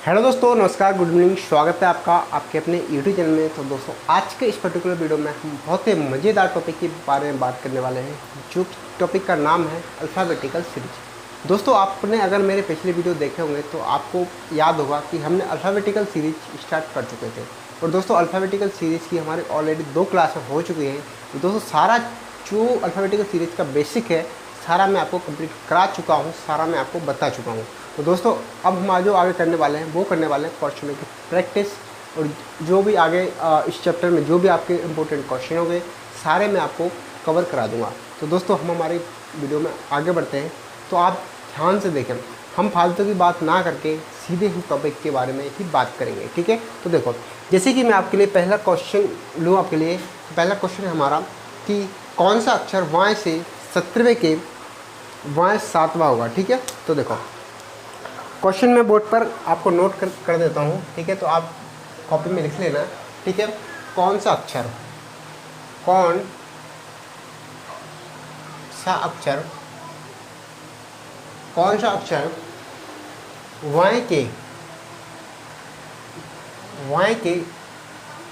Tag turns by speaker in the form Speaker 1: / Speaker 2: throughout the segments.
Speaker 1: Hello दोस्तों, नमस्कार, good evening. स्वागत है आपका आपके अपने यूट्यूब चैनल में। तो दोस्तों, आज के इस पर्टिकुलर वीडियो में हम बहुत ही मज़ेदार टॉपिक के बारे में बात करने वाले हैं, जो टॉपिक का नाम है अल्फ़ाबेटिकल सीरीज। दोस्तों, आपने अगर मेरे पिछले वीडियो देखे होंगे तो आपको याद होगा कि हमने अल्फ़ाबेटिकल सीरीज स्टार्ट कर चुके थे। और दोस्तों, अल्फ़ाबेटिकल सीरीज़ की हमारी ऑलरेडी 2 क्लासें हो चुकी हैं। तो दोस्तों, सारा जो अल्फ़ाबेटिकल सीरीज़ का बेसिक है सारा मैं आपको कंप्लीट करा चुका हूँ, सारा मैं आपको बता चुका हूँ। तो दोस्तों, अब हम जो आगे करने वाले हैं वो करने वाले हैं क्वेश्चनों की प्रैक्टिस। और जो भी आगे इस चैप्टर में जो भी आपके इंपॉर्टेंट क्वेश्चन होंगे सारे मैं आपको कवर करा दूंगा। तो दोस्तों, हम हमारी वीडियो में आगे बढ़ते हैं। तो आप ध्यान से देखें, हम फालतू की बात ना करके सीधे ही टॉपिक के बारे में ही बात करेंगे, ठीक है। तो देखो, जैसे कि मैं आपके लिए पहला क्वेश्चन लूँ आपके लिए। पहला क्वेश्चन है हमारा कि कौन सा अक्षर वाय से 17वें के वाय 7वां होगा, ठीक है। तो देखो, क्वेश्चन मैं बोर्ड पर आपको नोट कर देता हूँ, ठीक है। तो आप कॉपी में लिख लेना, ठीक है। कौन सा अक्षर कौन सा अक्षर वाय के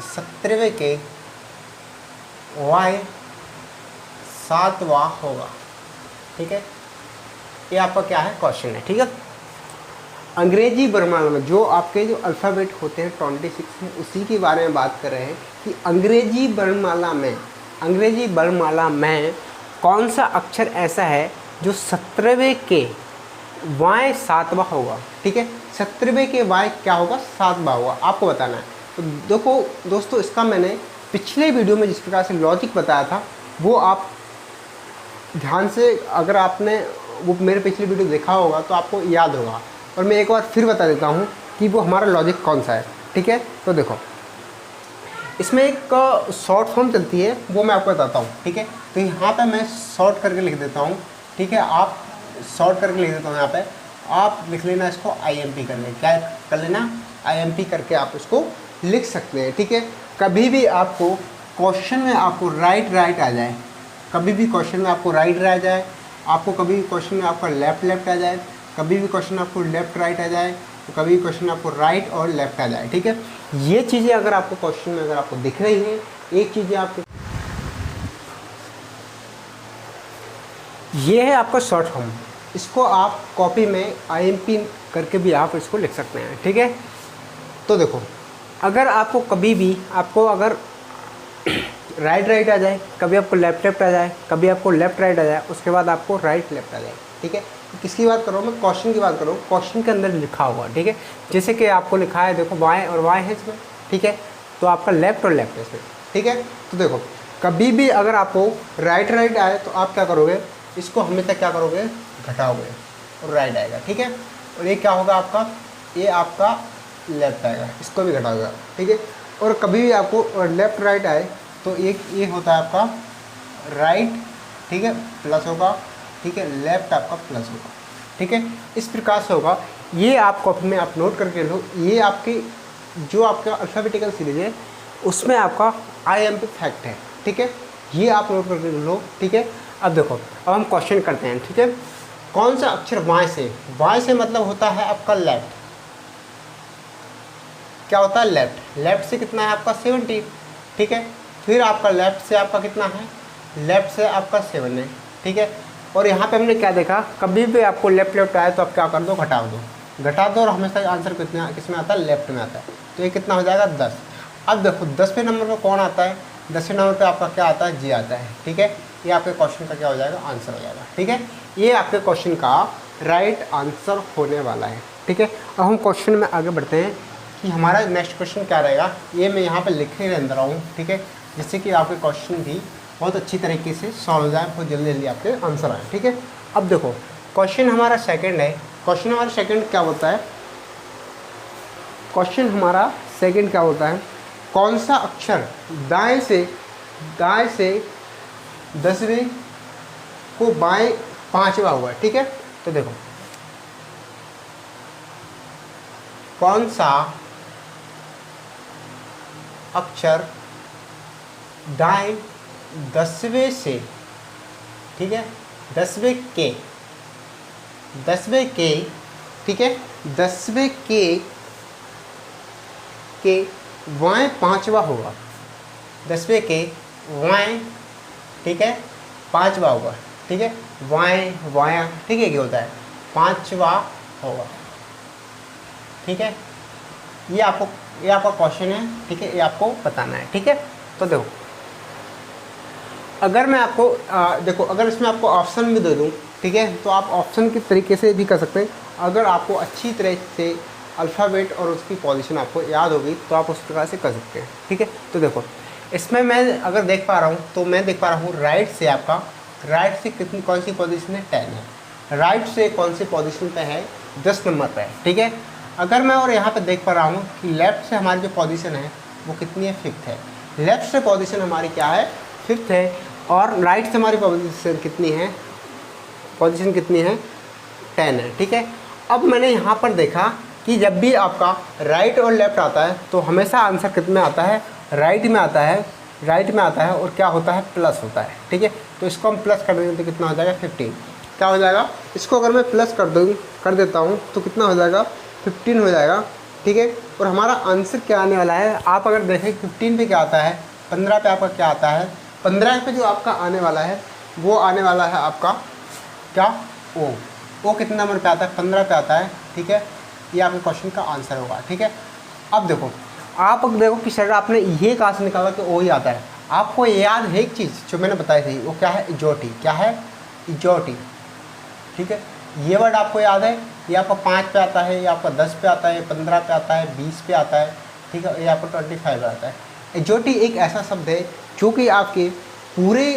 Speaker 1: 17वें के वाय 7वां होगा, ठीक है। ये आपका क्या है क्वेश्चन है, ठीक है। अंग्रेजी वर्णमाला में जो आपके जो अल्फ़ाबेट होते हैं 26 में, उसी के बारे में बात कर रहे हैं कि अंग्रेजी वर्णमाला में कौन सा अक्षर ऐसा है जो 17वें के वाय 7वां होगा, ठीक है। 17वें के वाय क्या होगा, 7वां होगा, आपको बताना है। तो देखो दोस्तों, इसका मैंने पिछले वीडियो में जिस प्रकार से लॉजिक बताया था वो आप ध्यान से, अगर आपने वो मेरे पिछले वीडियो देखा होगा तो आपको याद होगा। और मैं एक बार फिर बता देता हूँ कि वो हमारा लॉजिक कौन सा है, ठीक है। तो देखो, इसमें एक शॉर्ट फॉर्म चलती है, वो मैं आपको बताता हूँ, ठीक है। तो यहाँ पे मैं शॉर्ट करके लिख देता हूँ, ठीक है। आप शॉर्ट करके लिख देता हूँ, यहाँ पे आप लिख लेना इसको IMP करके, क्या कर लेना, IMP करके आप इसको लिख सकते हैं, ठीक है। कभी भी आपको क्वेश्चन में आपको राइट आ जाए, कभी भी क्वेश्चन में आपको राइट आ जाए, आपको कभी क्वेश्चन में आपका लेफ्ट आ जाए, कभी भी क्वेश्चन आपको लेफ्ट राइट आ जाए, तो कभी क्वेश्चन आपको राइट और लेफ्ट आ जाए, ठीक है। ये चीज़ें अगर आपको क्वेश्चन में अगर आपको दिख रही है, एक चीज़ें आपको, ये है आपका शॉर्ट फॉर्म। इसको आप कॉपी में IMP करके भी आप इसको लिख सकते हैं, ठीक है। तो देखो, अगर आपको कभी भी आपको अगर राइट आ जाए, कभी आपको लेफ्ट आ जाए, कभी आपको लेफ्ट राइट आ जाए, उसके बाद आपको राइट लेफ्ट आ जाए, ठीक है। तो किसकी बात कर रहा हूँ मैं, क्वेश्चन की बात कर रहा हूँ। क्वेश्चन के अंदर लिखा हुआ, ठीक है। जैसे कि आपको लिखा है, देखो वाय और वाय है इसमें, ठीक है। तो आपका लेफ्ट और लेफ्ट है इसमें, ठीक है। तो देखो, कभी भी अगर आपको राइट आए तो आप क्या करोगे, इसको हमेशा क्या करोगे, घटाओगे और राइट आएगा, ठीक है। और ये क्या होगा आपका, ये आपका लेफ्ट आएगा, इसको भी घटाओगे, ठीक है। और कभी भी आपको लेफ्ट राइट आए तो ये होता है आपका राइट, ठीक है, प्लस होगा, ठीक है, लेफ्ट आपका प्लस होगा, ठीक है। इस प्रकार से होगा। ये आप कॉपी में आप नोट करके लो। ये आपकी जो आपका अल्फ़ाबेटिकल सीरीज है उसमें आपका IMP फैक्ट है, ठीक है। ये आप नोट करके लो, ठीक है। अब देखो, अब हम क्वेश्चन करते हैं, ठीक है। कौन सा अक्षर वाय से मतलब होता है आपका लेफ्ट, क्या होता है लेफ्ट से कितना है आपका 70, ठीक है। फिर आपका लेफ्ट से आपका कितना है, लेफ्ट से आपका 7 है, ठीक है। और यहाँ पे हमने क्या देखा, कभी भी आपको लेफ्ट आए तो आप क्या कर दो, घटा दो और हमेशा आंसर किस में आता है, लेफ्ट में आता है। तो ये कितना हो जाएगा, 10। अब देखो 10वें नंबर पर कौन आता है, 10वें नंबर पर आपका क्या आता है, G आता है, ठीक है। ये आपके क्वेश्चन का क्या हो जाएगा, आंसर हो जाएगा, ठीक है। ये आपके क्वेश्चन का राइट आंसर होने वाला है, ठीक है। अब हम क्वेश्चन में आगे बढ़ते हैं कि हमारा नेक्स्ट क्वेश्चन क्या रहेगा। ये मैं यहाँ पे लिखे रह रहा हूँ, ठीक है, जिससे कि आपके क्वेश्चन भी बहुत अच्छी तरीके से सॉल्व हो जाए, बहुत जल्दी आपके आंसर आए, ठीक है। अब देखो, क्वेश्चन हमारा सेकंड है। क्वेश्चन हमारा सेकंड क्या होता है, कौन सा अक्षर दाएं से 10वें को बाएं 5वां हुआ, ठीक है। तो देखो, कौन सा अक्षर दाएं 10वें से, ठीक है, 10वें के, ठीक है, 10वें के के वाएँ पाँचवा होगा, 10वें के वाएँ, ठीक है, पाँचवा होगा, ठीक है, वाएँ वाया, ठीक है, क्या होता है पाँचवा होगा, ठीक है। ये आपका क्वेश्चन है, ठीक है, ये आपको बताना है, ठीक है। तो देखो अगर मैं आपको देखो अगर इसमें आपको ऑप्शन भी दे दूँ, ठीक है, तो आप ऑप्शन के तरीके से भी कर सकते हैं। अगर आपको अच्छी तरह से अल्फ़ाबेट और उसकी पोजीशन आपको याद होगी तो आप उस प्रकार से कर सकते हैं, ठीक है। तो देखो इसमें मैं अगर देख पा रहा हूँ तो मैं देख पा रहा हूँ राइट से आपका, राइट से कितनी कौन सी पोजीशन है, 10 है। राइट से कौन सी पोजीशन पे है, 10 नंबर पे है, ठीक है। अगर मैं और यहाँ पे देख पा रहा हूँ कि लेफ़्ट से हमारी जो पोजीशन है वो कितनी है, 5th है। लेफ़्ट से पोजीशन हमारी क्या है, 5th है, और राइट से हमारी पोजीशन कितनी है, 10 है, ठीक है। अब मैंने यहाँ पर देखा कि जब भी आपका राइट और लेफ़्ट आता है तो हमेशा आंसर कितने आता है, राइट में आता है, राइट में आता है, और क्या होता है, प्लस होता है, ठीक है। तो इसको हम प्लस कर देंगे तो कितना हो जाएगा, 15। क्या हो जाएगा, इसको अगर मैं प्लस कर देता हूँ तो कितना हो जाएगा, 15 हो जाएगा, ठीक है। और हमारा आंसर क्या आने वाला है, आप अगर देखें 15 पे क्या आता है, 15 पे आपका क्या आता है, 15 पे जो आपका आने वाला है वो आने वाला है आपका क्या, ओ कितना नंबर पे आता है, 15 पे आता है, ठीक है। ये आपके क्वेश्चन का आंसर होगा, ठीक है। अब देखो आप देखो कि सर आपने ये कहाँ से निकाला कि ओ ही आता है। आपको याद है एक चीज़ जो मैंने बताई थी, वो क्या है, इजोटी। क्या है, इजोटी, ठीक है। ये वर्ड आपको याद है, ये आपका 5 पे आता है, ये आपका 10 पे आता है, 15 पे आता है, 20 पे आता है, ठीक है, ये आपको 25 पे आता है। इजोटी एक ऐसा शब्द है जो कि आपके पूरे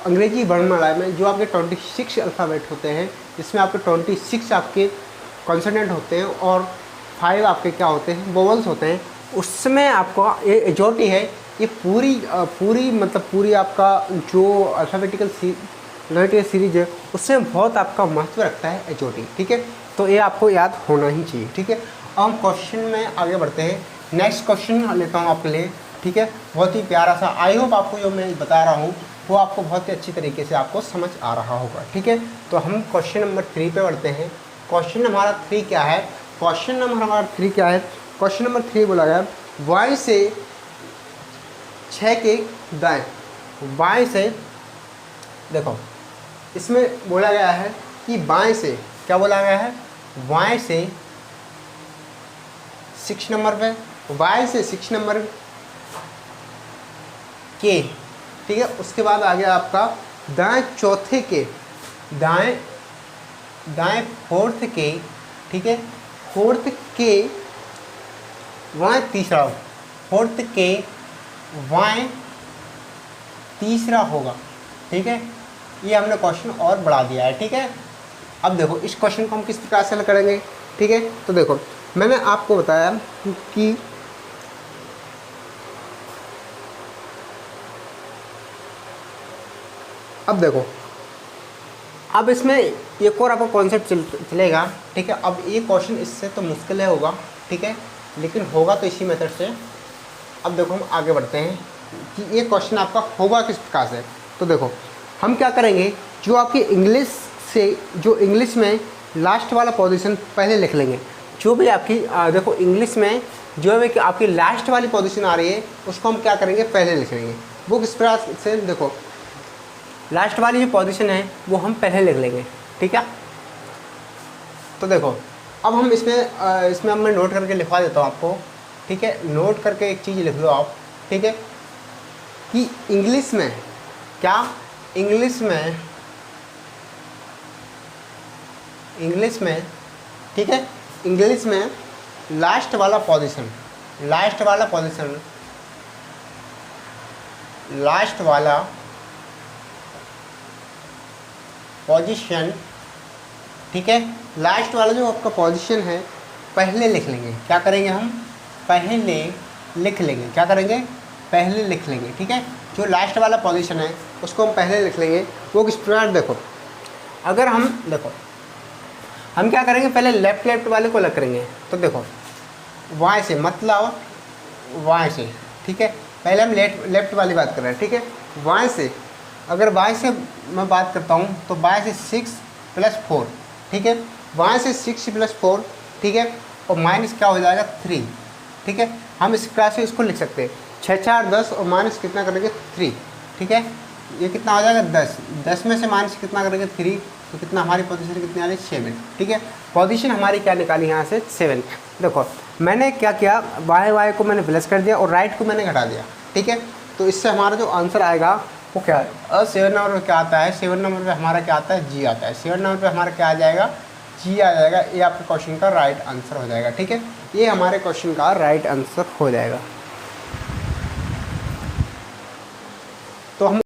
Speaker 1: अंग्रेजी वर्णमाला में जो आपके 26 अल्फ़ाबेट होते हैं, जिसमें आपके 26 आपके कॉन्सोनेंट होते हैं और 5 आपके क्या होते हैं, वोवल्स होते हैं, उसमें आपका ये इजोटी है। ये पूरी आपका जो अल्फ़ाबेटिकल सीरीज है उसमें बहुत आपका महत्व रखता है इजोटी, ठीक है। तो ये आपको याद होना ही चाहिए, ठीक है। अब हम क्वेश्चन में आगे बढ़ते हैं। नेक्स्ट क्वेश्चन लेता हूँ आपके लिए, ठीक है। बहुत ही प्यारा सा, आई होप आपको जो मैं बता रहा हूँ वो आपको बहुत ही अच्छी तरीके से आपको समझ आ रहा होगा, ठीक है। तो हम क्वेश्चन नंबर 3 पे बढ़ते हैं। क्वेश्चन हमारा 3 क्या है, क्वेश्चन नंबर हमारा 3 क्या है, क्वेश्चन नंबर 3 बोला गया y से 6 के दाएं, y से देखो इसमें बोला गया है कि बाएं से क्या बोला गया है, y से 6 नंबर पे, y से 6 नंबर के, ठीक है। उसके बाद आ गया आपका दाएं चौथे के, दाएं 4th के, ठीक है, 4th के वाएँ तीसरा, 4th के वाएँ तीसरा होगा, ठीक है। ये हमने क्वेश्चन और बढ़ा दिया है, ठीक है। अब देखो इस क्वेश्चन को हम किस प्रकार से हल करेंगे, ठीक है। तो देखो मैंने आपको बताया कि अब देखो अब इसमें एक और आपको कॉन्सेप्ट चलेगा, ठीक है। अब ये क्वेश्चन इससे तो मुश्किल है होगा, ठीक है, लेकिन होगा तो इसी मेथड से। अब देखो हम आगे बढ़ते हैं कि ये क्वेश्चन आपका होगा किस प्रकार से। तो देखो हम क्या करेंगे, जो आपकी इंग्लिश में लास्ट वाला पोजीशन पहले लिख लेंगे। जो भी आपकी देखो इंग्लिश में जो भी आपकी लास्ट वाली पोजीशन आ रही है उसको हम क्या करेंगे, पहले लिख लेंगे। वो किस प्रकार से, देखो लास्ट वाली जो पोजीशन है वो हम पहले लिख लेंगे, ठीक है। तो देखो अब हम इसमें अब मैं नोट करके लिखवा देता हूँ आपको, ठीक है। नोट करके एक चीज़ लिख लो आप, ठीक है, कि इंग्लिश में क्या, इंग्लिश में ठीक है, इंग्लिश में लास्ट वाला पोजीशन, ठीक है, लास्ट वाला जो आपका पोजीशन है पहले लिख लेंगे। क्या करेंगे हम, पहले लिख लेंगे। क्या करेंगे, पहले लिख लेंगे, ठीक है। जो लास्ट वाला पोजीशन है उसको हम पहले लिख लेंगे। वो किस प्रकार, देखो अगर हम देखो हम क्या करेंगे, पहले लेफ्ट वाले को अलग करेंगे। तो देखो वाई से मतलब वाई से, ठीक है, पहले हम लेफ्ट वाली बात कर रहे हैं, ठीक है। वाई से अगर वाई से मैं बात करता हूँ तो वाई से 6 + 4, ठीक है, वाई से 6 + 4, ठीक है, और माइनस क्या हो जाएगा 3, ठीक है। हम इस प्रकार से इसको लिख सकते हैं 6 4 10 और माइनस कितना करेंगे 3, ठीक है। ये कितना हो जाएगा 10, 10 में से माइनस कितना करेंगे 3, तो कितना हमारी पोजीशन कितनी आ रही है 7, ठीक है। पोजीशन हमारी क्या निकाली यहाँ से 7। देखो मैंने क्या किया, वाई को मैंने प्लस कर दिया और राइट को मैंने घटा दिया, ठीक है। तो इससे हमारा जो आंसर आएगा वो क्या है, 7 नंबर पर क्या आता है, 7 नंबर पे हमारा क्या आता है, जी आता है। 7 नंबर पे हमारा क्या आ जाएगा, जी आ जाएगा। ये आपके क्वेश्चन का राइट आंसर हो जाएगा, ठीक है। ये हमारे क्वेश्चन का राइट आंसर हो जाएगा। तो हम